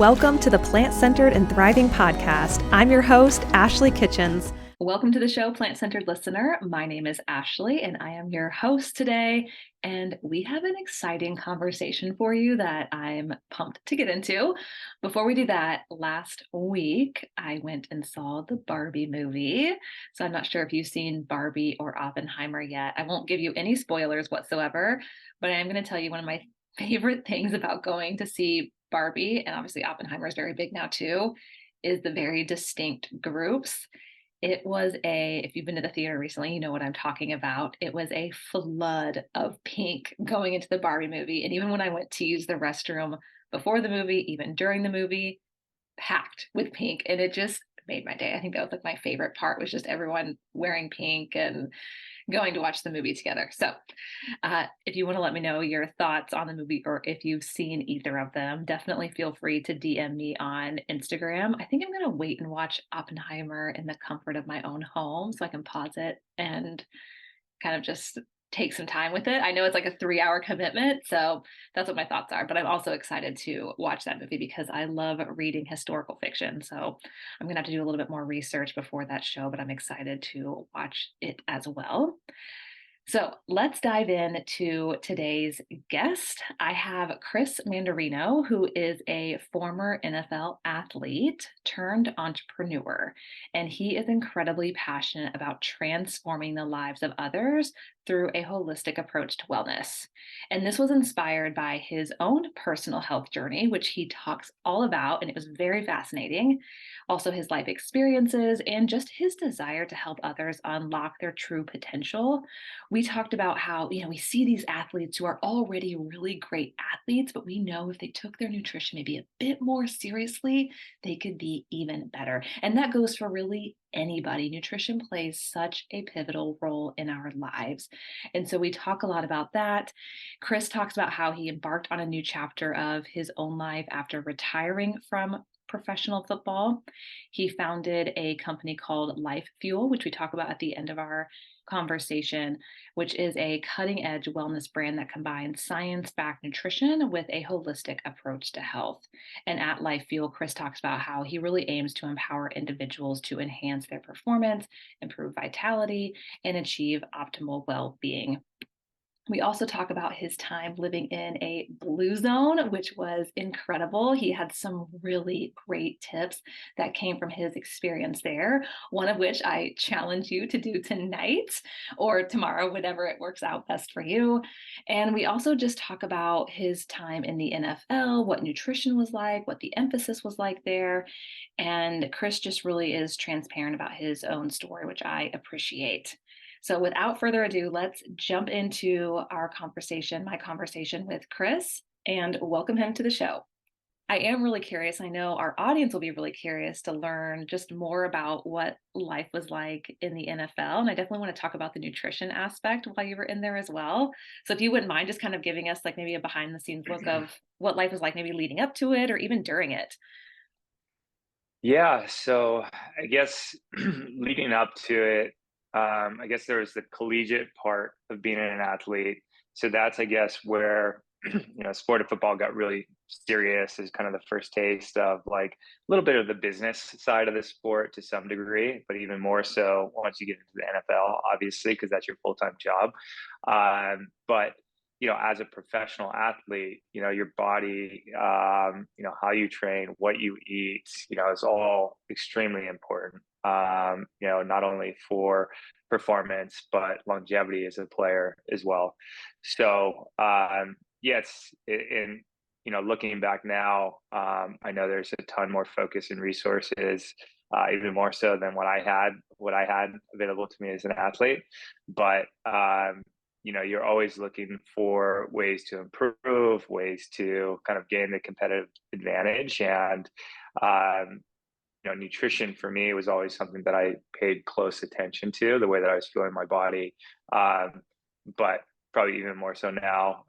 Welcome to the Plant Centered and Thriving podcast. I'm your host, Ashley Kitchens. Welcome to the show, Plant Centered Listener. My name is Ashley, and I am your host today. And we have an exciting conversation for you that I'm pumped to get into. Before we do that, last week I went and saw the Barbie movie. So I'm not sure if you've seen Barbie or Oppenheimer yet. I won't give you any spoilers whatsoever, but I am going to tell you one of my favorite things about going to see Barbie, and obviously Oppenheimer is very big now too, is the very distinct groups. It was if you've been to the theater recently, you know what I'm talking about. It was a flood of pink going into the Barbie movie. And even when I went to use the restroom before the movie, even during the movie, packed with pink. And it just made my day. I think that was like my favorite part, was just everyone wearing pink and going to watch the movie together. So if you want to let me know your thoughts on the movie, or if you've seen either of them, definitely feel free to DM me on Instagram. I think I'm going to wait and watch Oppenheimer in the comfort of my own home so I can pause it and kind of just take some time with it. I know it's like a 3-hour commitment, so that's what my thoughts are. But I'm also excited to watch that movie because I love reading historical fiction. So I'm going to have to do a little bit more research before that show, but I'm excited to watch it as well. So let's dive in to today's guest. I have Chris Mandarino, who is a former NFL athlete turned entrepreneur, and he is incredibly passionate about transforming the lives of others through a holistic approach to wellness. And this was inspired by his own personal health journey, which he talks all about, and it was very fascinating. Also, his life experiences and just his desire to help others unlock their true potential. We talked about how, we see these athletes who are already really great athletes, but we know if they took their nutrition maybe a bit more seriously, they could be even better. And that goes for really anybody. Nutrition plays such a pivotal role in our lives. And so we talk a lot about that. Chris talks about how he embarked on a new chapter of his own life after retiring from professional football. He founded a company called Lyfe Fuel, which we talk about at the end of our conversation, which is a cutting edge wellness brand that combines science-backed nutrition with a holistic approach to health. And at Lyfe Fuel, Chris talks about how he really aims to empower individuals to enhance their performance, improve vitality, and achieve optimal well-being. We also talk about his time living in a blue zone, which was incredible. He had some really great tips that came from his experience there, one of which I challenge you to do tonight or tomorrow, whatever it works out best for you. And we also just talk about his time in the NFL, what nutrition was like, what the emphasis was like there. And Chris just really is transparent about his own story, which I appreciate. So without further ado, let's jump into our conversation, my conversation with Chris, and welcome him to the show. I am really curious. I know our audience will be really curious to learn just more about what life was like in the NFL. And I definitely want to talk about the nutrition aspect while you were in there as well. So if you wouldn't mind just kind of giving us like maybe a behind the scenes look of what life was like, maybe leading up to it or even during it. Yeah, so I guess leading up to it, I guess there was the collegiate part of being an athlete. So that's, I guess, where sport of football got really serious as kind of the first taste of like a little bit of the business side of the sport to some degree, but even more so once you get into the NFL, obviously, because that's your full-time job. But as a professional athlete, your body, how you train, what you eat, is all extremely important. Not only for performance, but longevity as a player as well. So, it's in, looking back now, I know there's a ton more focus and resources, even more so than what I had available to me as an athlete. But you're always looking for ways to improve, ways to kind of gain the competitive advantage. And, nutrition for me was always something that I paid close attention to, the way that I was feeling my body. But probably even more so now,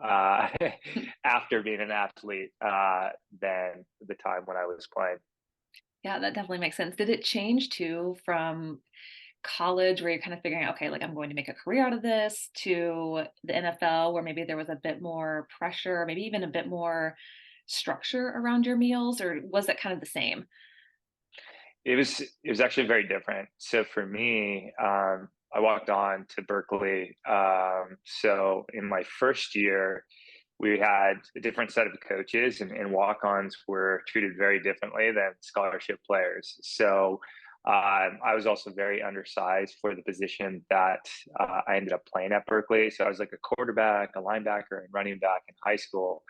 after being an athlete, than the time when I was playing. Yeah, that definitely makes sense. Did it change too from college where you're kind of figuring out, okay, like I'm going to make a career out of this, to the NFL where maybe there was a bit more pressure, maybe even a bit more structure around your meals, or was it kind of the same? It was actually very different. So for me, I walked on to Berkeley. So in my first year, we had a different set of coaches, and walk-ons were treated very differently than scholarship players. So I was also very undersized for the position that I ended up playing at Berkeley. So I was like a quarterback, a linebacker, and running back in high school.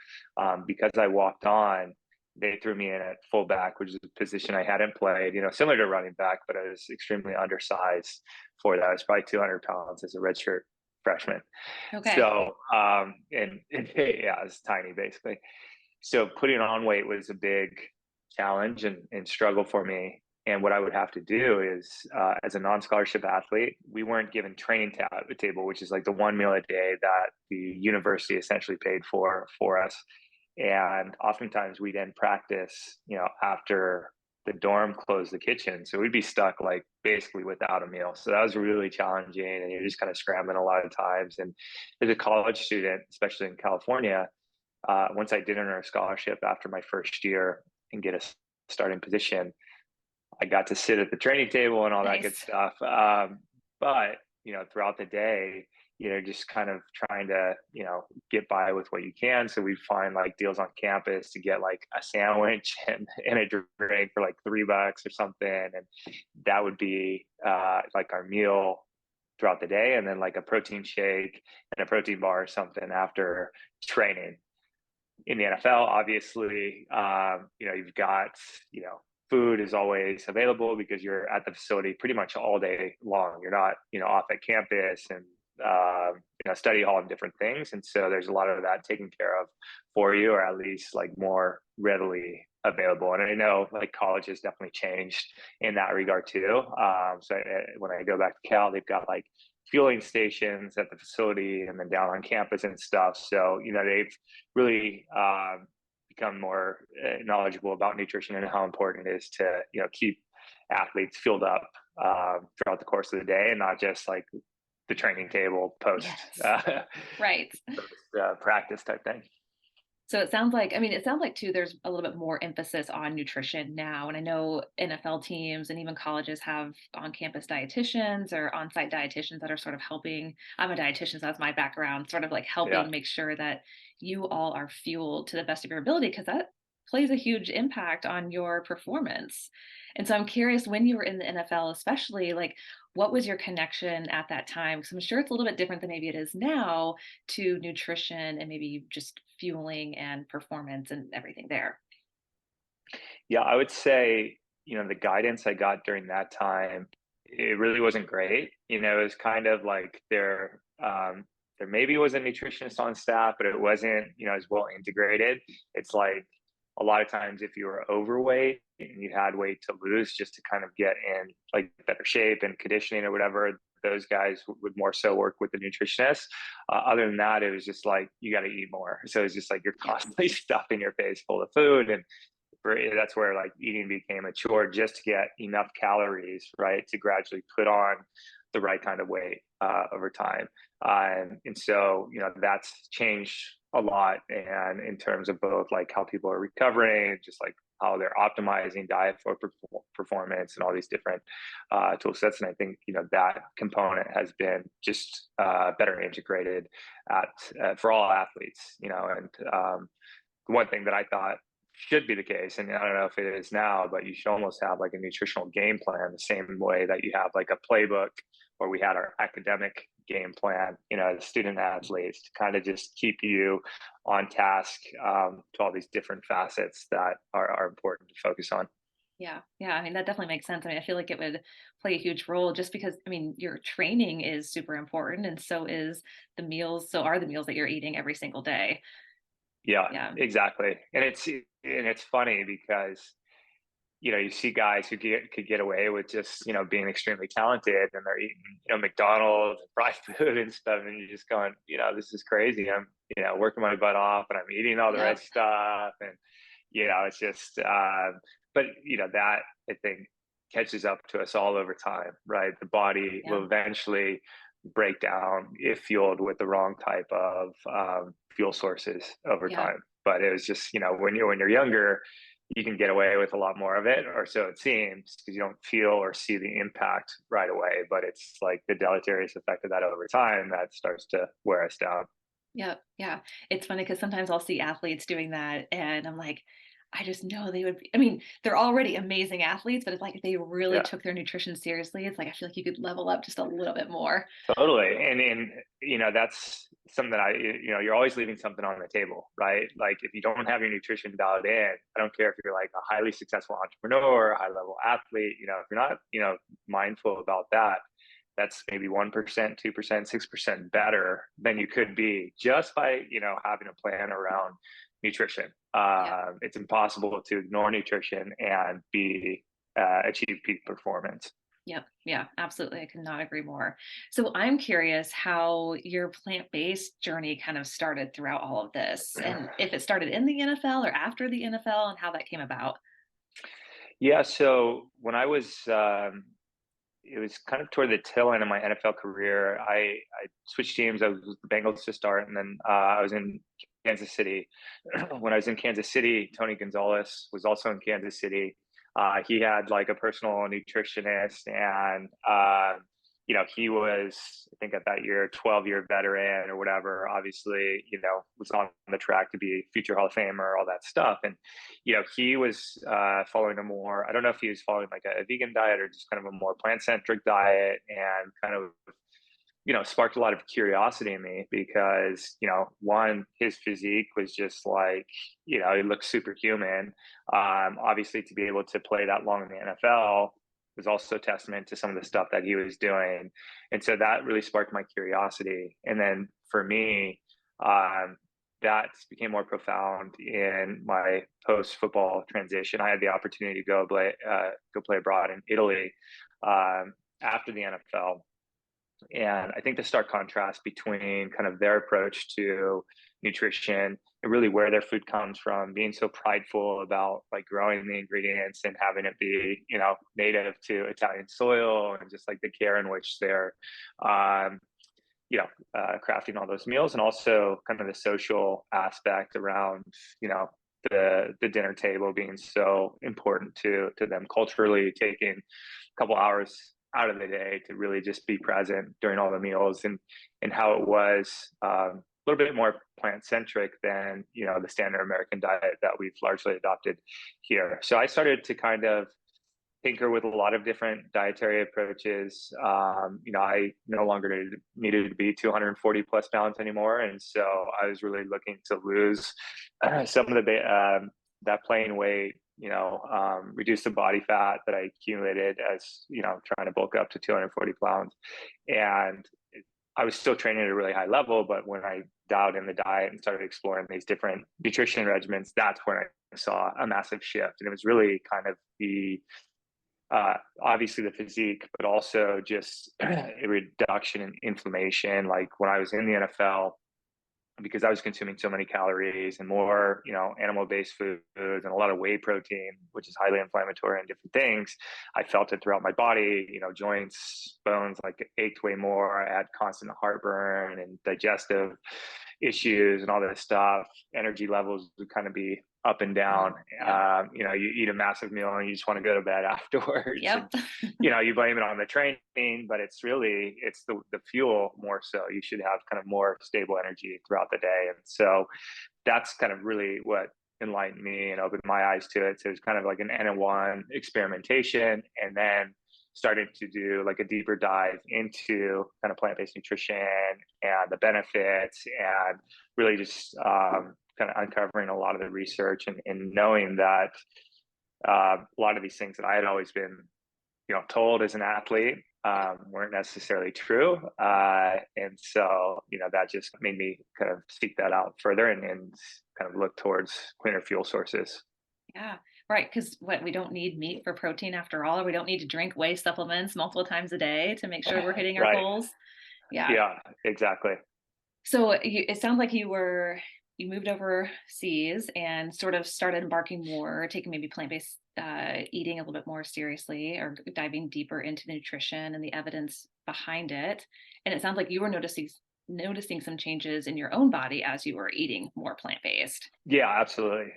Because I walked on, they threw me in at fullback, which is a position I hadn't played, similar to running back, but I was extremely undersized for that. I was probably 200 pounds as a redshirt freshman. Okay. So, and yeah, it's tiny basically. So putting on weight was a big challenge and struggle for me. And what I would have to do is, as a non-scholarship athlete, we weren't given training table, which is like the one meal a day that the university essentially paid for us. And oftentimes we then practice, after the dorm closed the kitchen. So we'd be stuck like basically without a meal. So that was really challenging. And you're just kind of scrambling a lot of times. And as a college student, especially in California, once I did earn a scholarship after my first year and get a starting position, I got to sit at the training table and all that good Nice. stuff. But throughout the day, just kind of trying to, get by with what you can. So we'd find like deals on campus to get like a sandwich and a drink for like $3 or something, and that would be like our meal throughout the day, and then like a protein shake and a protein bar or something after training. In the NFL, obviously, you've got, food is always available because you're at the facility pretty much all day long. You're not, off at campus and, study hall and different things. And so there's a lot of that taken care of for you, or at least like more readily available. And I know like college has definitely changed in that regard too. When I go back to Cal, they've got like fueling stations at the facility and then down on campus and stuff. So, they've really become more knowledgeable about nutrition and how important it is to, keep athletes fueled up throughout the course of the day, and not just like the training table Yes. Right. practice type thing. So it sounds like, I mean, it sounds like too, there's a little bit more emphasis on nutrition now. And I know NFL teams and even colleges have on campus dietitians or on site dietitians that are sort of helping. I'm a dietitian, so that's my background, sort of like Yeah. helping make sure that you all are fueled to the best of your ability, because that plays a huge impact on your performance. And so I'm curious, when you were in the NFL, especially, like, what was your connection at that time? Because I'm sure it's a little bit different than maybe it is now to nutrition and maybe just fueling and performance and everything there. Yeah, I would say, the guidance I got during that time, it really wasn't great. It was kind of like there maybe was a nutritionist on staff, but it wasn't, as well integrated. It's like a lot of times if you were overweight and you had weight to lose just to kind of get in like better shape and conditioning or whatever, those guys would more so work with the nutritionist. Other than that, it was just like you got to eat more. So it's just like you're Yeah. constantly stuffing your face full of food, and that's where like eating became a chore just to get enough calories, right, to gradually put on the right kind of weight over time. And so, that's changed a lot. And in terms of both like how people are recovering, just like how they're optimizing diet for performance and all these different tool sets. And I think, that component has been just better integrated for all athletes, and the one thing that I thought should be the case, and I don't know if it is now, but you should almost have like a nutritional game plan the same way that you have like a playbook, or we had our academic game plan, as student athletes, to kind of just keep you on task to all these different facets that are important to focus on. Yeah. Yeah. I mean, that definitely makes sense. I mean, I feel like it would play a huge role just because, I mean, your training is super important. And so is the meals. So are the meals that you're eating every single day. Yeah, Yeah. exactly. And it's funny because you see guys who could get away with just, being extremely talented, and they're eating, McDonald's and fried food and stuff. And you're just going, this is crazy. I'm, working my butt off and I'm eating all the right Yep. stuff. And, it's just, but, that I think catches up to us all over time, right? The body Yeah. will eventually break down if fueled with the wrong type of fuel sources over Yeah. time. but it was just, when you're younger, you can get away with a lot more of it, or so it seems, because you don't feel or see the impact right away. But it's like the deleterious effect of that over time that starts to wear us down. Yep. Yeah. It's funny because sometimes I'll see athletes doing that and I'm like, I just know they would be, I mean, they're already amazing athletes, but it's like if they really Yeah. took their nutrition seriously, it's like I feel like you could level up just a little bit more. Totally. And that's something that you're always leaving something on the table, right? Like if you don't have your nutrition dialed in, I don't care if you're like a highly successful entrepreneur, a high level athlete, if you're not, mindful about that, that's maybe 1%, 2%, 6% better than you could be just by, having a plan around nutrition. Yeah. It's impossible to ignore nutrition and be achieve peak performance. Yep. Yeah, absolutely. I could not agree more. So I'm curious how your plant-based journey kind of started throughout all of this and if it started in the NFL or after the NFL and how that came about. Yeah, so when I was, it was kind of toward the tail end of my NFL career. I switched teams. I was with the Bengals to start, and then I was in Kansas City. When I was in Kansas City, Tony Gonzalez was also in Kansas City. He had like a personal nutritionist, and he was, I think at that year, 12-year veteran or whatever. Obviously, was on the track to be future Hall of Famer, all that stuff. And he was following a more, I don't know if he was following like a vegan diet or just kind of a more plant-centric diet, and kind of, sparked a lot of curiosity in me because, one, his physique was just like, he looked superhuman. Obviously, to be able to play that long in the NFL was also a testament to some of the stuff that he was doing. And so that really sparked my curiosity. And then for me, that became more profound in my post-football transition. I had the opportunity to go play abroad in Italy after the NFL, and I think the stark contrast between kind of their approach to nutrition and really where their food comes from, being so prideful about like growing the ingredients and having it be, native to Italian soil, and just like the care in which they're, um, crafting all those meals, and also kind of the social aspect around, the dinner table being so important to them culturally, taking a couple hours out of the day to really just be present during all the meals, and how it was a little bit more plant centric than the standard American diet that we've largely adopted here. So I started to kind of tinker with a lot of different dietary approaches. I no longer needed to be 240 plus pounds anymore, and so I was really looking to lose some of that plain weight. Reduce the body fat that I accumulated as trying to bulk up to 240 pounds, and I was still training at a really high level. But when I dialed in the diet and started exploring these different nutrition regimens, that's when I saw a massive shift, and it was really kind of the obviously the physique, but also just a reduction in inflammation. Like when I was in the NFL, because I was consuming so many calories and more, animal-based foods and a lot of whey protein, which is highly inflammatory and different things, I felt it throughout my body. Joints, bones like ached way more. I had constant heartburn and digestive issues and all this stuff. Energy levels would kind of be up and down. Yeah. You eat a massive meal and you just want to go to bed afterwards. And, Yep. you blame it on the training, but it's the fuel more so. You should have kind of more stable energy throughout the day. And so that's kind of really what enlightened me and opened my eyes to it. So it's kind of like an N1 experimentation, and then started to do like a deeper dive into kind of plant-based nutrition and the benefits, and really just kind of uncovering a lot of the research, and knowing that a lot of these things that I had always been, told as an athlete weren't necessarily true. And so, that just made me kind of seek that out further, and kind of look towards cleaner fuel sources. Yeah. Right. Because we don't need meat for protein after all, or we don't need to drink whey supplements multiple times a day to make sure we're hitting our Right. goals. Yeah. Yeah, exactly. So it sounds like you moved overseas and sort of started embarking more, taking maybe plant-based eating a little bit more seriously, or diving deeper into the nutrition and the evidence behind it. And it sounds like you were noticing some changes in your own body as you were eating more plant-based. Yeah, absolutely.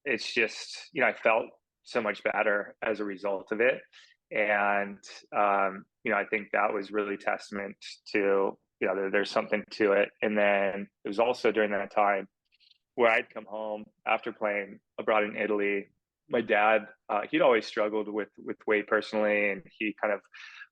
It's just, I felt so much better as a result of it. And, I think that was really testament to, there's something to it. And then it was also during that time where I'd come home after playing abroad in Italy. My dad, he'd always struggled with weight personally, and he kind of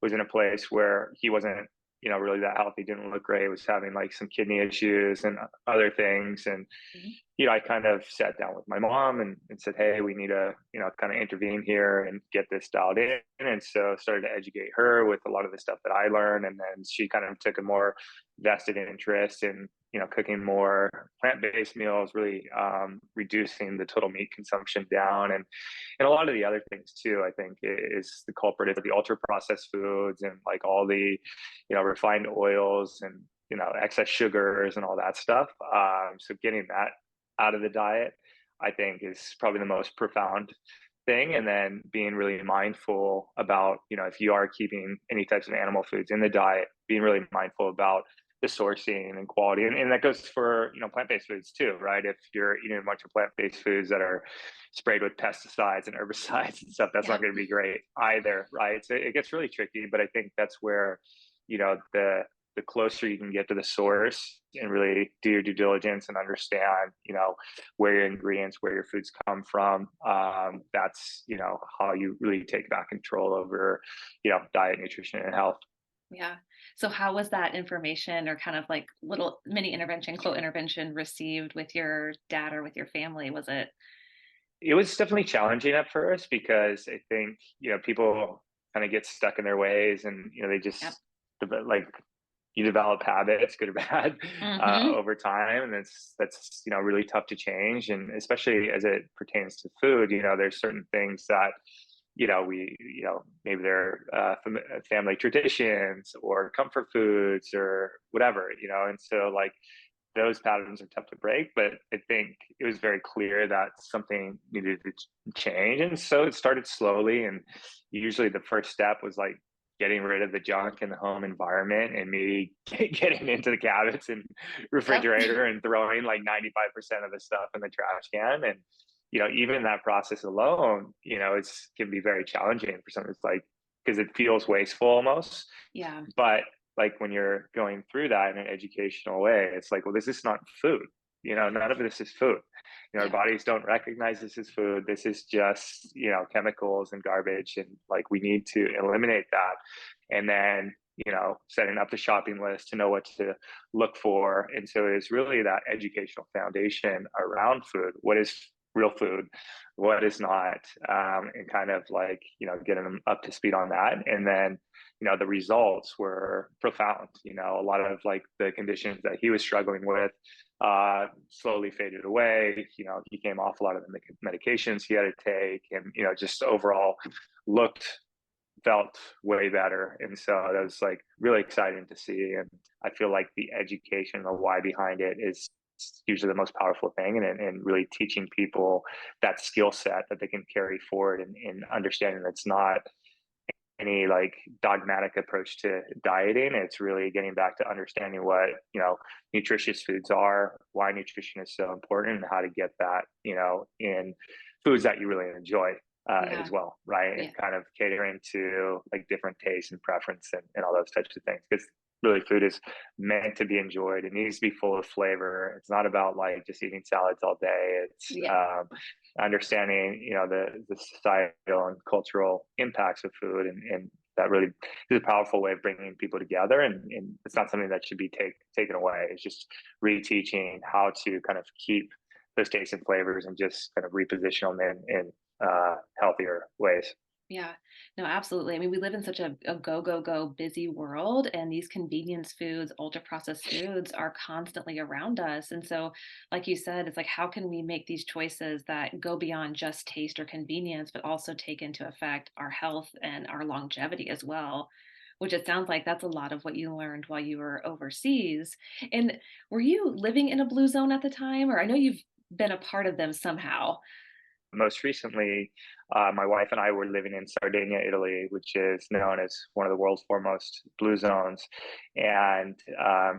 was in a place where he wasn't, really that healthy. Didn't look great. Was having like some kidney issues and other things, and Mhm. I kind of sat down with my mom and said, hey, we need to, kind of intervene here and get this dialed in. And so started to educate her with a lot of the stuff that I learned. And then she kind of took a more vested interest in, cooking more plant-based meals, really reducing the total meat consumption down. And a lot of the other things too, I think is the culprit of the ultra processed foods and like all the, refined oils and, excess sugars and all that stuff. So getting that out of the diet, I think is probably the most profound thing. And then being really mindful about, if you are keeping any types of animal foods in the diet, being really mindful about the sourcing and quality. And that goes for, plant-based foods too, right? If you're eating a bunch of plant-based foods that are sprayed with pesticides and herbicides and stuff, that's not Yep. going to be great either, right? So it gets really tricky, but I think that's where, the closer you can get to the source and really do your due diligence and understand, where your ingredients, where your foods come from. That's, how you really take back control over, diet, nutrition, and health. Yeah. So how was that information or kind of like little mini intervention, quote intervention received with your dad or with your family? Was it? It was definitely challenging at first because I think, people kind of get stuck in their ways and, they Yep. just like you develop habits, good or bad, Hmm. over time, and that's really tough to change. And especially as it pertains to food, there's certain things that we maybe they're family traditions or comfort foods or whatever, and so like those patterns are tough to break, but I think it was very clear that something needed to change. And so it started slowly. And usually the first step was like getting rid of the junk in the home environment and me getting into the cabinets and Yep. refrigerator and throwing like 95% of the stuff in the trash can. And, even that process alone, it's can be very challenging for someone. It's like, because it feels wasteful almost, Yeah. but like when you're going through that in an educational way, it's like, well, this is not food. None of this is food. Our Yeah. bodies don't recognize this as food. This is just, chemicals and garbage. And like we need to eliminate that. And then, setting up the shopping list to know what to look for. And so it's really that educational foundation around food. What is real food? What is not? And kind of like, getting them up to speed on that. And then the results were profound. A lot of like the conditions that he was struggling with slowly faded away. He came off a lot of the medications he had to take, and just overall looked, felt way better. And so that was like really exciting to see. And I feel like the education, the why behind it is usually the most powerful thing, and really teaching people that skill set that they can carry forward, and understanding that's not any like dogmatic approach to dieting. It's really getting back to understanding what, nutritious foods are, why nutrition is so important, and how to get that, in foods that you really enjoy as Yeah. well, right? Yeah. And kind of catering to like different tastes and preference, and all those types of things. Because really food is meant to be enjoyed. It needs to be full of flavor. It's not about like just eating salads all day. It's Yeah. understanding, the societal and cultural impacts of food, and that really is a powerful way of bringing people together. And it's not something that should be taken away. It's just reteaching how to kind of keep those tastes and flavors and just kind of reposition them in healthier ways. Yeah, no, absolutely. I mean, we live in such a go, go, go busy world, and these convenience foods, ultra processed foods are constantly around us. And so, like you said, it's like, how can we make these choices that go beyond just taste or convenience, but also take into effect our health and our longevity as well? Which it sounds like that's a lot of what you learned while you were overseas. And were you living in a blue zone at the time? Or I know you've been a part of them somehow. most recently, my wife and I were living in Sardinia, Italy, which is known as one of the world's foremost blue zones, and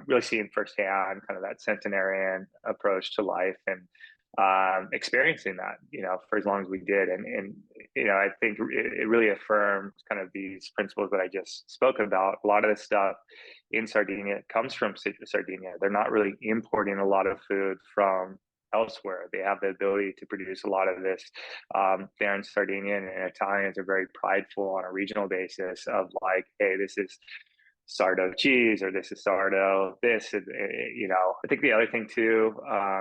really seeing firsthand kind of that centenarian approach to life and experiencing that, for as long as we did. And I think it really affirms kind of these principles that I just spoke about. A lot of the stuff in Sardinia comes from Sardinia. They're not really importing a lot of food from elsewhere. They have the ability to produce a lot of this. There in Sardinia, and Italians are very prideful on a regional basis of like, hey, this is sourdough cheese, or this is sourdough this. I think the other thing too,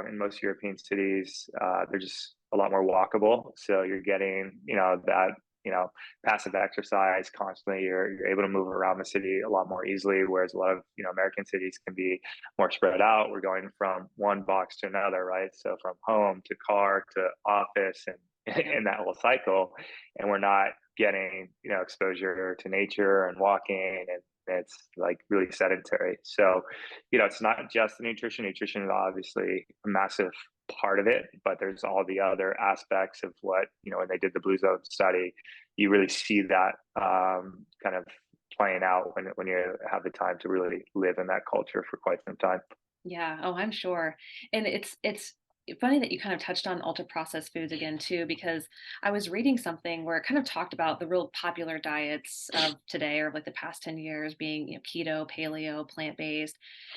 in most European cities, they're just a lot more walkable, so you're getting that passive exercise constantly. You're able to move around the city a lot more easily, whereas a lot of American cities can be more spread out. We're going from one box to another, right? So from home to car to office, and in that whole cycle, and we're not getting exposure to nature and walking, and it's like really sedentary. So it's not just the nutrition is obviously a massive part of it, but there's all the other aspects of what when they did the blue zone study, you really see that kind of playing out when you have the time to really live in that culture for quite some time. Yeah. Oh, I'm sure. And it's funny that you kind of touched on ultra processed foods again too, because I was reading something where it kind of talked about the real popular diets of today, or like the past 10 years, being keto, paleo, plant-based.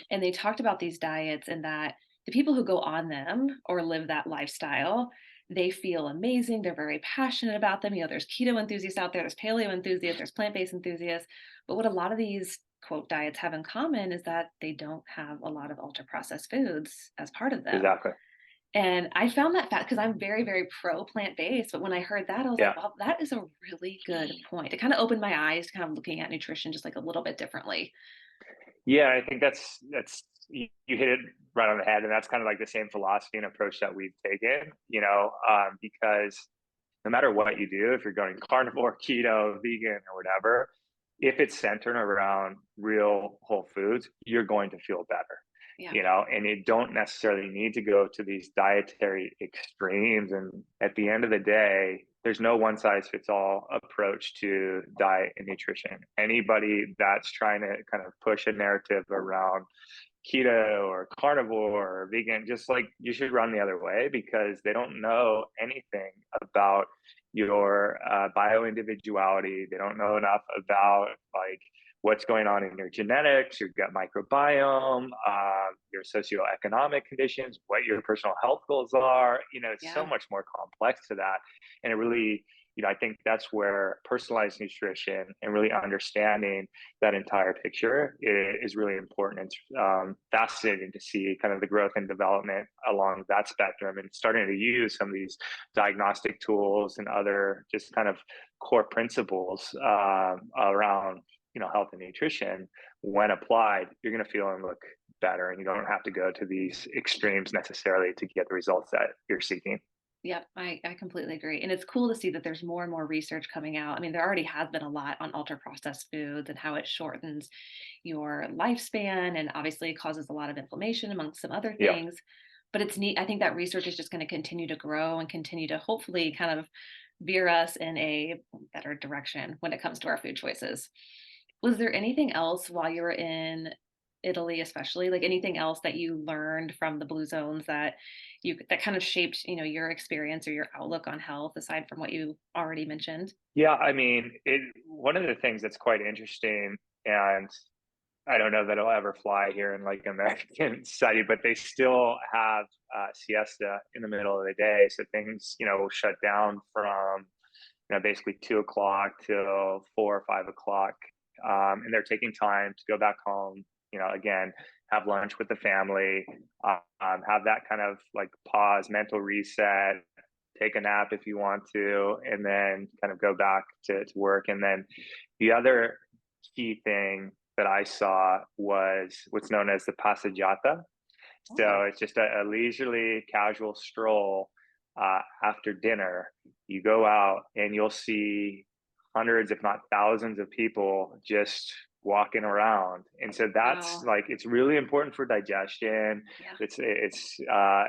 And they talked about these diets and that the people who go on them or live that lifestyle, they feel amazing. They're very passionate about them. There's keto enthusiasts out there, there's paleo enthusiasts, there's plant-based enthusiasts. But what a lot of these quote diets have in common is that they don't have a lot of ultra processed foods as part of them. Exactly. And I found that fact because I'm very, very pro plant based. But when I heard that, I was Yeah. like, well, that is a really good point. It kind of opened my eyes to kind of looking at nutrition just like a little bit differently. Yeah, I think that's you hit it right on the head, and that's kind of like the same philosophy and approach that we've taken. Because no matter what you do, if you're going carnivore, keto, vegan, or whatever, if it's centered around real whole foods, you're going to feel better. Yeah. And you don't necessarily need to go to these dietary extremes. And at the end of the day, there's no one size fits all approach to diet and nutrition. Anybody that's trying to kind of push a narrative around keto or carnivore or vegan, just like you should run the other way, because they don't know anything about your bio individuality. They don't know enough about like what's going on in your genetics, your gut microbiome, your socioeconomic conditions, what your personal health goals are. It's so Yeah. much more complex to that. And it really, I think that's where personalized nutrition and really understanding that entire picture is really important. It's fascinating to see kind of the growth and development along that spectrum, and starting to use some of these diagnostic tools and other just kind of core principles around health and nutrition. When applied, you're going to feel and look better, and you don't have to go to these extremes necessarily to get the results that you're seeking. Yep, I completely agree. And it's cool to see that there's more and more research coming out. I mean, there already has been a lot on ultra processed foods and how it shortens your lifespan and obviously causes a lot of inflammation amongst some other Yeah. things. But it's neat. I think that research is just going to continue to grow and continue to hopefully kind of veer us in a better direction when it comes to our food choices. Was there anything else while you were in Italy, especially, like anything else that you learned from the blue zones that that kind of shaped, your experience or your outlook on health aside from what you already mentioned? Yeah, I mean, one of the things that's quite interesting, and I don't know that it'll ever fly here in like American society, but they still have siesta in the middle of the day. So things, will shut down from, basically 2 o'clock till 4 or 5 o'clock. And they're taking time to go back home, again, have lunch with the family, have that kind of like pause, mental reset, take a nap if you want to, and then kind of go back to work. And then the other key thing that I saw was what's known as the passeggiata. So Oh, it's just a leisurely, casual stroll after dinner. You go out and you'll see hundreds, if not thousands, of people just walking around. And so that's Wow. like, it's really important for digestion. Yeah. It's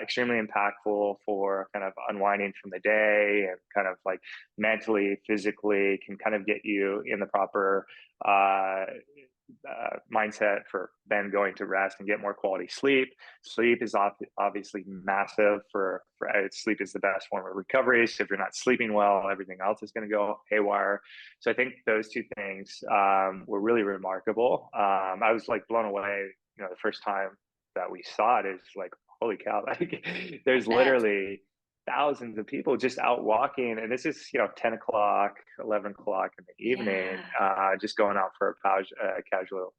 extremely impactful for kind of unwinding from the day, and kind of like mentally, physically can kind of get you in the proper uh, mindset for then going to rest and get more quality sleep. Sleep is obviously massive for sleep is the best form of recovery. So if you're not sleeping well, everything else is going to go haywire. So I think those two things were really remarkable. I was like blown away. The first time that we saw it is like, holy cow! Like, I there's bet. literally thousands of people just out walking, and this is 10 o'clock, 11 o'clock in the evening, Yeah. just going out for a casual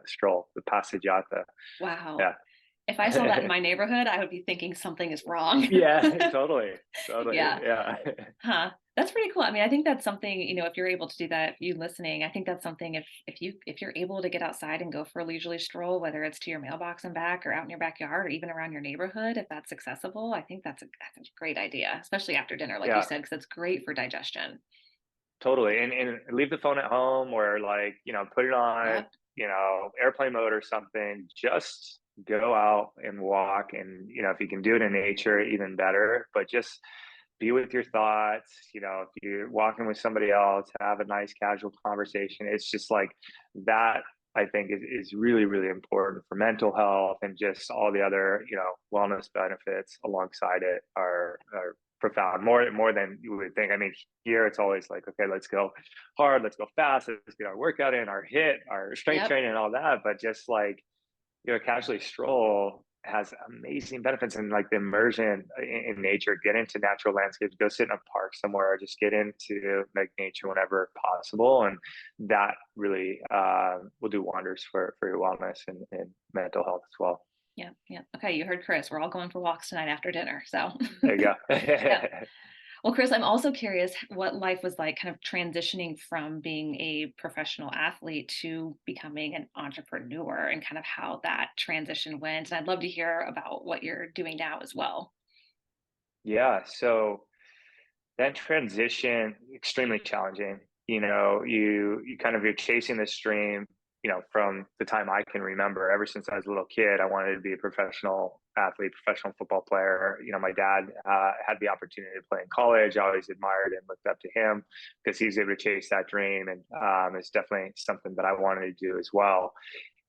stroll, the passeggiata. Wow. Yeah. If I saw that in my neighborhood, I would be thinking something is wrong. Yeah, totally, Yeah. yeah. Huh. That's pretty cool. I mean, I think that's something, if you're able to do that, you listening, I think that's something if you're able to get outside and go for a leisurely stroll, whether it's to your mailbox and back or out in your backyard or even around your neighborhood, if that's accessible, I think that's a great idea, especially after dinner, like you Yeah, said, because that's great for digestion. totally. And leave the phone at home, or like, put it on, Yep. airplane mode or something. Just go out and walk. And, if you can do it in nature, even better. But just be with your thoughts. If you're walking with somebody else, have a nice casual conversation. It's just like that, I think is really, really important for mental health, and just all the other, wellness benefits alongside it are profound, more than you would think. I mean, here it's always like, okay, let's go hard, let's go fast, let's get our workout in, our hit, our strength Yep. training and all that. But just like, casually stroll has amazing benefits, and like the immersion in nature, get into natural landscapes, go sit in a park somewhere, just get into like nature whenever possible. And that really will do wonders for your wellness and mental health as well. Yeah. Yeah. Okay. You heard Chris. We're all going for walks tonight after dinner. So, There you go. yeah. Well, Chris, I'm also curious what life was like kind of transitioning from being a professional athlete to becoming an entrepreneur, and kind of how that transition went. And I'd love to hear about what you're doing now as well. Yeah, so that transition, extremely challenging. You kind of, you're chasing this dream, from the time I can remember. Ever since I was a little kid, I wanted to be a professional athlete, professional football player. My dad had the opportunity to play in college. I always admired and looked up to him because he was able to chase that dream. And it's definitely something that I wanted to do as well.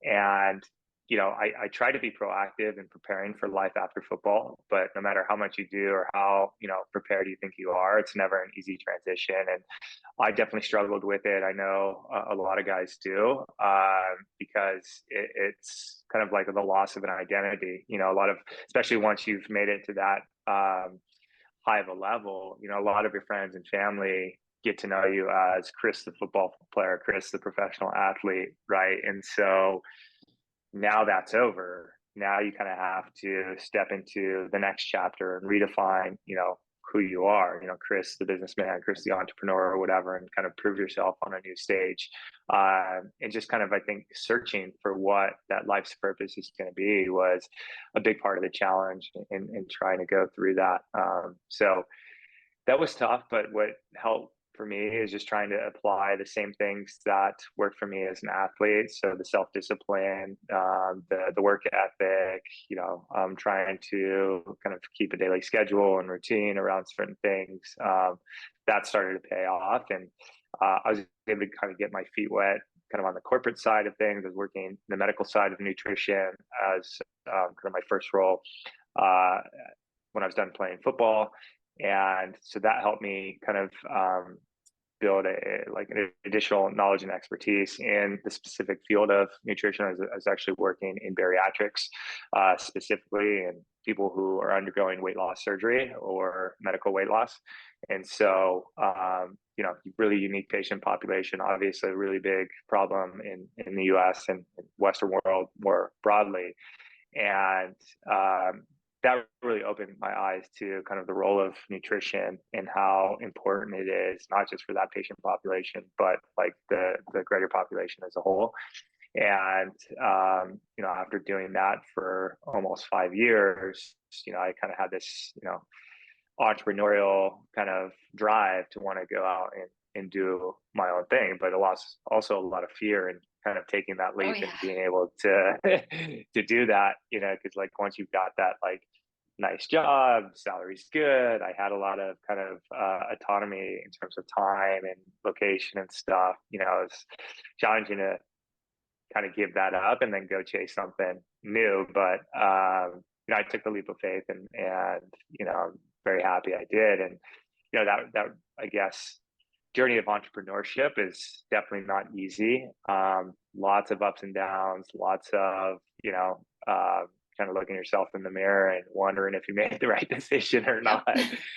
And I try to be proactive in preparing for life after football, but no matter how much you do or how, prepared you think you are, it's never an easy transition. And I definitely struggled with it. I know a lot of guys do, because it's kind of like the loss of an identity, a lot of, especially once you've made it to that high of a level, a lot of your friends and family get to know you as Chris, the football player, Chris, the professional athlete, right? And so now that's over. Now you kind of have to step into the next chapter and redefine, who you are, Chris, the businessman, Chris, the entrepreneur, or whatever, and kind of prove yourself on a new stage. And just kind of, I think, searching for what that life's purpose is going to be was a big part of the challenge in trying to go through that. So that was tough, but what helped for me is just trying to apply the same things that worked for me as an athlete. So the self-discipline, the work ethic, trying to kind of keep a daily schedule and routine around certain things. That started to pay off, and I was able to kind of get my feet wet kind of on the corporate side of things. I was working the medical side of nutrition as kind of my first role uh, when I was done playing football. And so that helped me kind of build like an additional knowledge and expertise in the specific field of nutrition. I was actually working in bariatrics, specifically, and people who are undergoing weight loss surgery or medical weight loss. And so, really unique patient population, obviously a really big problem in the US and Western world more broadly. And that really opened my eyes to kind of the role of nutrition and how important it is, not just for that patient population, but like the greater population as a whole. And after doing that for almost 5 years, I kind of had this entrepreneurial kind of drive to want to go out and do my own thing, but also a lot of fear and kind of taking that Oh leap and yeah. being able to to do that, because like once you've got that like nice job, salary's good. I had a lot of kind of autonomy in terms of time and location and stuff. It's challenging to kind of give that up and then go chase something new. But I took the leap of faith, and I'm very happy I did. And that I guess journey of entrepreneurship is definitely not easy. Lots of ups and downs, lots of kind of looking yourself in the mirror and wondering if you made the right decision or not,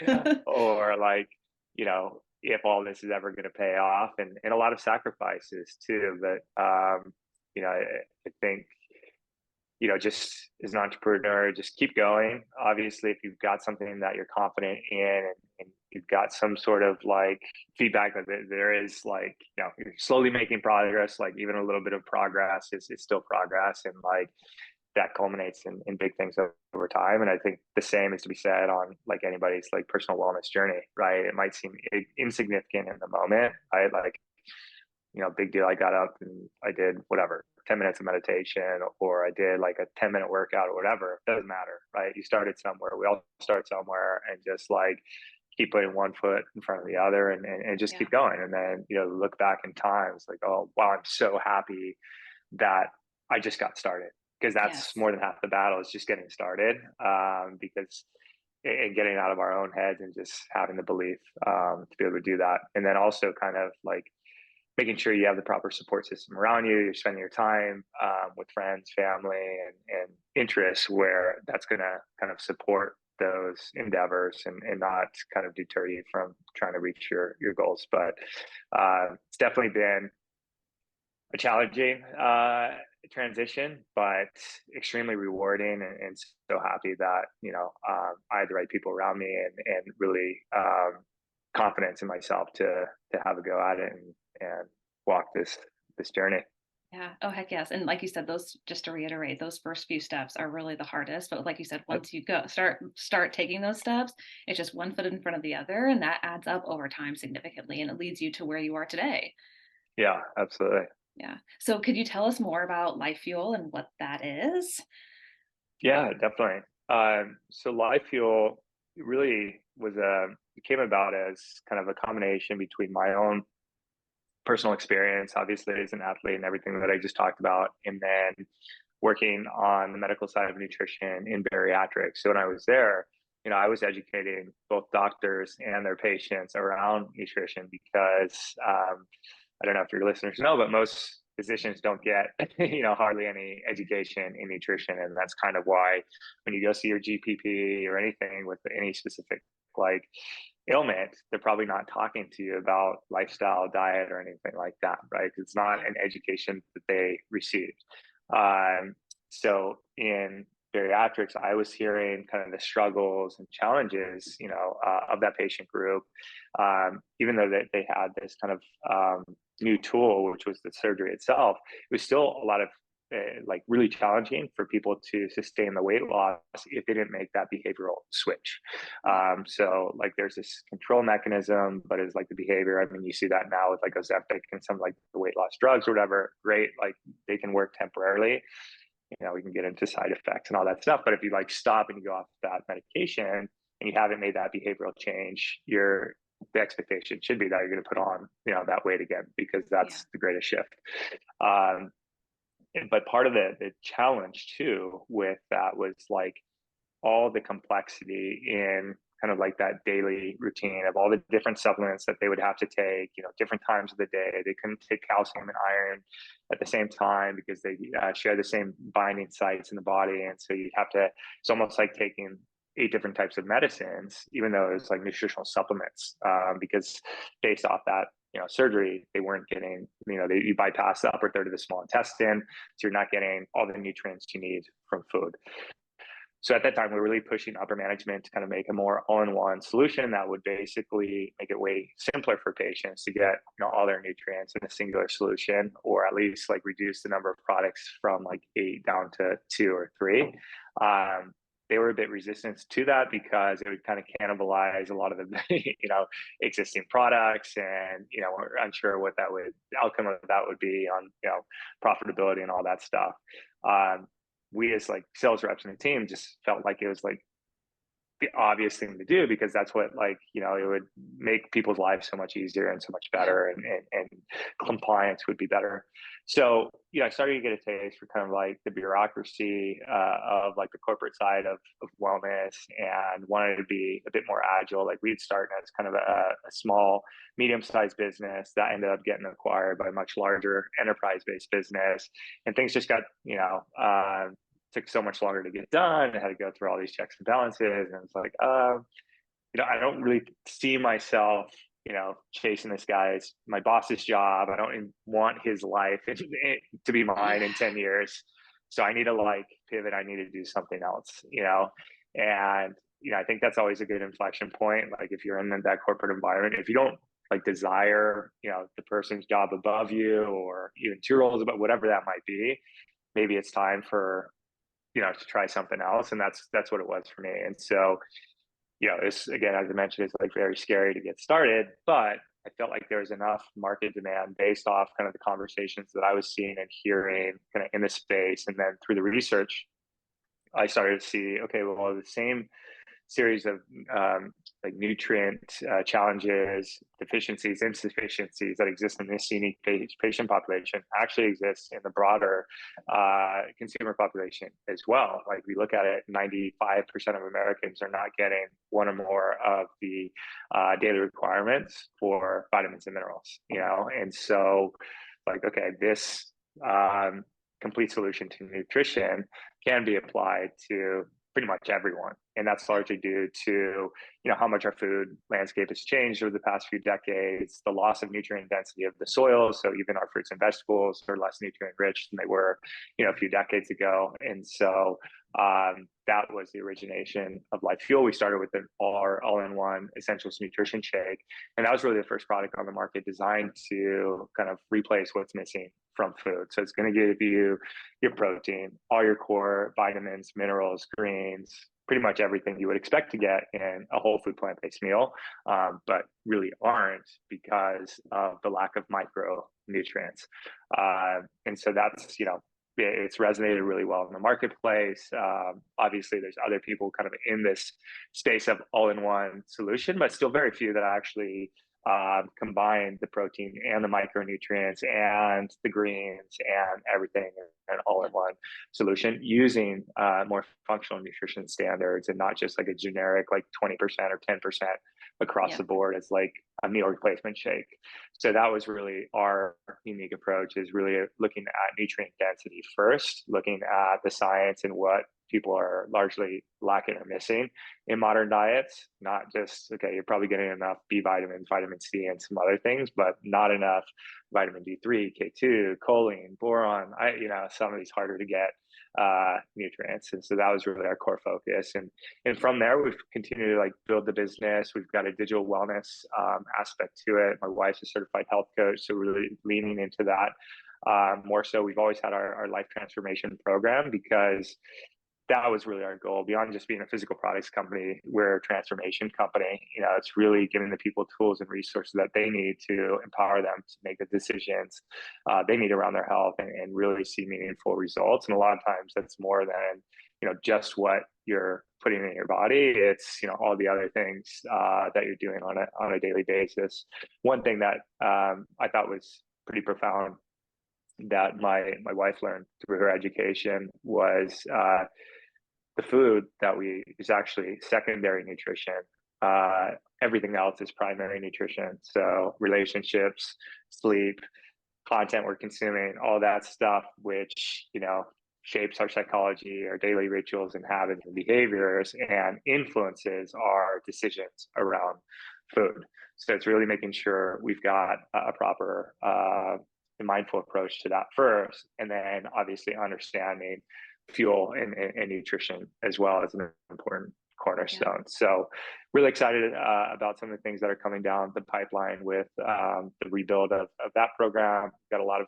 Yep. or like if all this is ever going to pay off, and a lot of sacrifices too. But I think just as an entrepreneur, just keep going. Obviously, if you've got something that you're confident in, and you've got some sort of like feedback that there is like, you're slowly making progress, like even a little bit of progress is still progress. And like that culminates in big things over time. And I think the same is to be said on like anybody's like personal wellness journey, right? It might seem insignificant in the moment. Big deal. I got up and I did whatever, 10 minutes of meditation, or I did like a 10-minute workout or whatever. It doesn't matter, right? You started somewhere. We all start somewhere, and just like keep putting one foot in front of the other, and just Yeah. keep going. And then, look back in time. It's like, oh, wow, I'm so happy that I just got started, because that's Yes. more than half the battle is just getting started. Because and getting out of our own heads and just having the belief to be able to do that. And then also kind of like making sure you have the proper support system around you. You're spending your time with friends, family, and interests where that's going to kind of support those endeavors, and not kind of deter you from trying to reach your goals. But it's definitely been a challenging transition, but extremely rewarding, and so happy that I had the right people around me, and really confidence in myself to have a go at it, and walk this journey. Yeah. Oh, heck yes. And like you said, those, just to reiterate, those first few steps are really the hardest. But like you said, once you go start taking those steps, it's just one foot in front of the other, and that adds up over time significantly, and it leads you to where you are today. Yeah, absolutely. Yeah. So could you tell us more about Lyfe Fuel and what that is? Yeah, definitely. So Lyfe Fuel really it came about as kind of a combination between my own personal experience, obviously as an athlete and everything that I just talked about, and then working on the medical side of nutrition in bariatrics. So when I was there, I was educating both doctors and their patients around nutrition, because I don't know if your listeners know, but most physicians don't get, hardly any education in nutrition. And that's kind of why when you go see your GPP or anything with any specific like ailment, they're probably not talking to you about lifestyle, diet, or anything like that, right? It's not an education that they received. So in bariatrics, I was hearing kind of the struggles and challenges, of that patient group, even though they had this kind of new tool, which was the surgery itself. It was still a lot of like really challenging for people to sustain the weight loss if they didn't make that behavioral switch. So like there's this control mechanism, but it's like the behavior. I mean, you see that now with like Ozempic and some like the weight loss drugs or whatever. Great, like they can work temporarily. We can get into side effects and all that stuff. But if you like stop and you go off that medication and you haven't made that behavioral change, the expectation should be that you're going to put on, that weight again, because that's the greatest shift. But part of the challenge too with that was like all the complexity in kind of like that daily routine of all the different supplements that they would have to take, different times of the day. They couldn't take calcium and iron at the same time because they share the same binding sites in the body. And so you have to, it's almost like taking 8 different types of medicines, even though it's like nutritional supplements, because based off that, surgery, they weren't getting, you bypass the upper third of the small intestine. So you're not getting all the nutrients you need from food. So at that time, we were really pushing upper management to kind of make a more all-in-one solution that would basically make it way simpler for patients to get, all their nutrients in a singular solution, or at least like reduce the number of products from like 8 down to 2 or 3. they were a bit resistant to that because it would kind of cannibalize a lot of the existing products, and we're unsure what that would outcome of that would be on profitability and all that stuff. Um, we as like sales reps and the team just felt like it was like the obvious thing to do because that's what it would make people's lives so much easier and so much Yeah. better, and compliance would be better. So I started to get a taste for kind of like the bureaucracy of like the corporate side of wellness, and wanted to be a bit more agile. Like we'd start as kind of a small medium-sized business that ended up getting acquired by a much larger enterprise-based business, and things just got took so much longer to get done. I had to go through all these checks and balances, and it's like, I don't really see myself, chasing this guy's my boss's job. I don't even want his life to be mine in 10 years. So I need to like pivot. I need to do something else, and I think that's always a good inflection point. Like if you're in that corporate environment, if you don't like desire, the person's job above you, or even two roles above, whatever that might be, maybe it's time for to try something else. And that's what it was for me. And so it's, again, as I mentioned, it's like very scary to get started, but I felt like there was enough market demand based off kind of the conversations that I was seeing and hearing kind of in the space. And then through the research, I started to see, okay, well, the same series of like nutrient challenges, deficiencies, insufficiencies that exist in this unique patient population actually exists in the broader consumer population as well. Like we look at it, 95% of Americans are not getting one or more of the daily requirements for vitamins and minerals, and so like, okay, this complete solution to nutrition can be applied to pretty much everyone. And that's largely due to, how much our food landscape has changed over the past few decades, the loss of nutrient density of the soil. So even our fruits and vegetables are less nutrient rich than they were, a few decades ago. And so that was the origination of Lyfe Fuel. We started with our all-in-one essentials nutrition shake. And that was really the first product on the market designed to kind of replace what's missing from food. So it's going to give you your protein, all your core vitamins, minerals, greens, pretty much everything you would expect to get in a whole food plant-based meal, but really aren't because of the lack of micronutrients. And so that's, it's resonated really well in the marketplace. Obviously, there's other people kind of in this space of all-in-one solution, but still very few that actually combine the protein and the micronutrients and the greens and everything in an all-in-one solution using more functional nutrition standards, and not just like a generic like 20% or 10% across the board as like a meal replacement shake. So that was really our unique approach, is really looking at nutrient density first, looking at the science and what people are largely lacking or missing in modern diets. Not just, okay, you're probably getting enough B vitamins, vitamin C, and some other things, but not enough vitamin D3, K2, choline, boron, some of these harder to get nutrients. And so that was really our core focus. And from there, we've continued to like build the business. We've got a digital wellness aspect to it. My wife's a certified health coach, so really leaning into that. More so, we've always had our Lyfe Transformation program, because that was really our goal. Beyond just being a physical products company, we're a transformation company. It's really giving the people tools and resources that they need to empower them to make the decisions they need around their health, and really see meaningful results. And a lot of times that's more than, just what you're putting in your body. It's, all the other things that you're doing on a daily basis. One thing that I thought was pretty profound that my wife learned through her education was the food that is actually secondary nutrition. Everything else is primary nutrition. So relationships, sleep, content we're consuming, all that stuff, which, shapes our psychology, our daily rituals and habits and behaviors, and influences our decisions around food. So it's really making sure we've got a proper and mindful approach to that first, and then obviously understanding fuel and nutrition as well as an important cornerstone. Yeah. So really excited about some of the things that are coming down the pipeline with the rebuild of that program. Got a lot of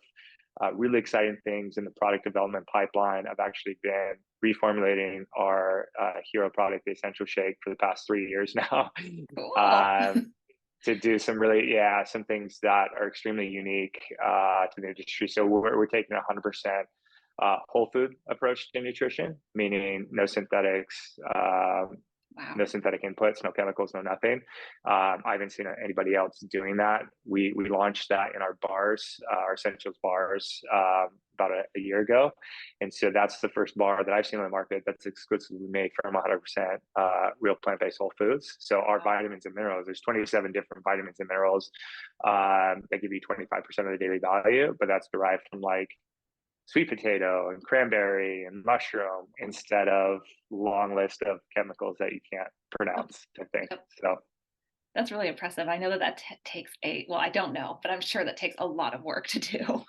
really exciting things in the product development pipeline. I've actually been reformulating our hero product, the Essential Shake, for the past 3 years now. Cool. To do some really, yeah, some things that are extremely unique to the industry. So we're taking 100% whole food approach to nutrition, meaning no synthetics, Wow. no synthetic inputs, no chemicals, no nothing. I haven't seen anybody else doing that. We launched that in our bars, our essentials bars, about a year ago, and so that's the first bar that I've seen on the market that's exclusively made from 100% real plant-based whole foods. So our Wow. vitamins and minerals, there's 27 different vitamins and minerals that give you 25% of the daily value, but that's derived from like sweet potato and cranberry and mushroom instead of long list of chemicals that you can't Yep. pronounce, I think. Yep. So, That's really impressive. I know that takes well, I don't know, but I'm sure that takes a lot of work to do.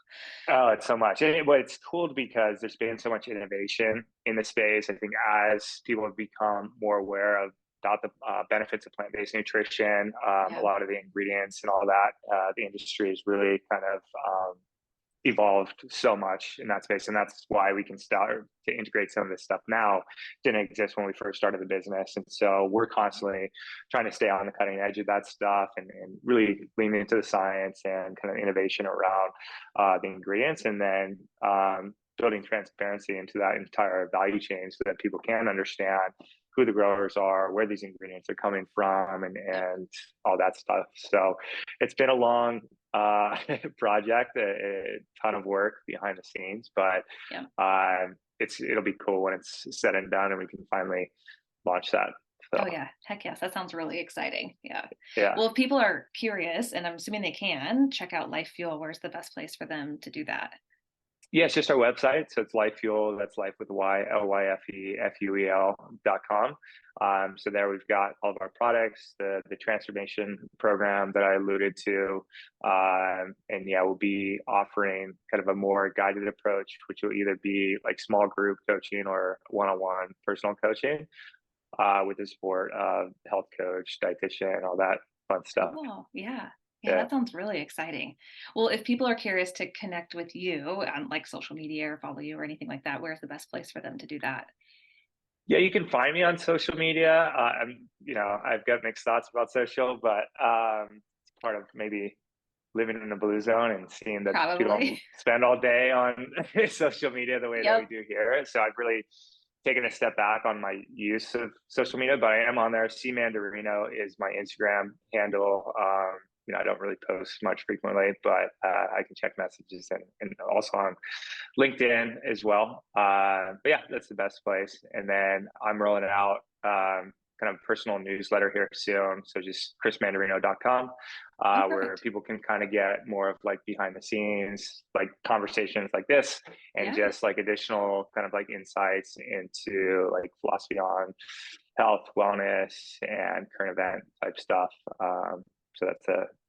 oh, it's so much. But it's cool because there's been so much innovation in the space. I think as people have become more aware of about the benefits of plant-based nutrition, a Yeah. lot of the ingredients and all that, the industry is really kind of evolved so much in that space, and that's why we can start to integrate some of this stuff now. Didn't exist when we first started the business, and so we're constantly trying to stay on the cutting edge of that stuff and really lean into the science and kind of innovation around the ingredients, and then building transparency into that entire value chain so that people can understand who the growers are, where these ingredients are coming from, Yep. and all that stuff. So it's been a long project, a ton of work behind the scenes, but Yep. it'll be cool when it's said and done and we can finally launch that. Oh So yeah. Heck yes. That sounds really exciting. Yeah. yeah. Well, if people are curious, and I'm assuming they can, check out Lyfe Fuel. Where's the best place for them to do that? Yeah, it's just our website. So it's Lyfe Fuel. That's Life with a Y, LYFEFUEL.com. So there we've got all of our products, the transformation program that I alluded to. And yeah, we'll be offering kind of a more guided approach, which will either be like small group coaching or one-on-one personal coaching with the support of health coach, dietitian, all that fun stuff. Cool. Yeah. Yeah, Yeah. that sounds really exciting. Well, if people are curious to connect with you on like social media or follow you or anything like that, where's the best place for them to do that? Yeah, you can find me on social media. I've got mixed thoughts about social, but it's part of maybe living in a blue zone and seeing that people don't Probably. spend all day on social media the way that we Yep. do here. So I've really taken a step back on my use of social media, but I am on there. C Mandarino is my Instagram handle. I don't really post much frequently, but I can check messages and also on LinkedIn as well. But yeah, that's the best place. And then I'm rolling out kind of personal newsletter here soon. So just chrismandarino.com, Oh, where perfect. people can kind of get more of like behind the scenes, like conversations like this, and Yeah. just like additional kind of like insights into like philosophy on health, wellness, and current event type stuff. So that's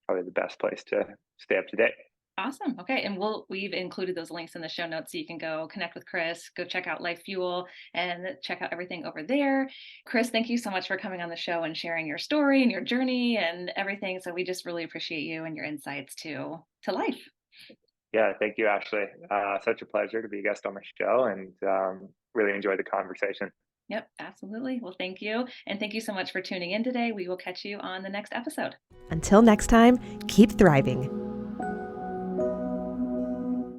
probably the best place to stay up to date. Awesome. Okay. And we've included those links in the show notes so you can go connect with Chris, go check out Lyfe Fuel and check out everything over there. Chris, thank you so much for coming on the show and sharing your story and your journey and everything. So we just really appreciate you and your insights to life. Yeah, thank you, Ashley. Such a pleasure to be a guest on the show and really enjoyed the conversation. Yep, absolutely. Well, thank you. And thank you so much for tuning in today. We will catch you on the next episode. Until next time, keep thriving.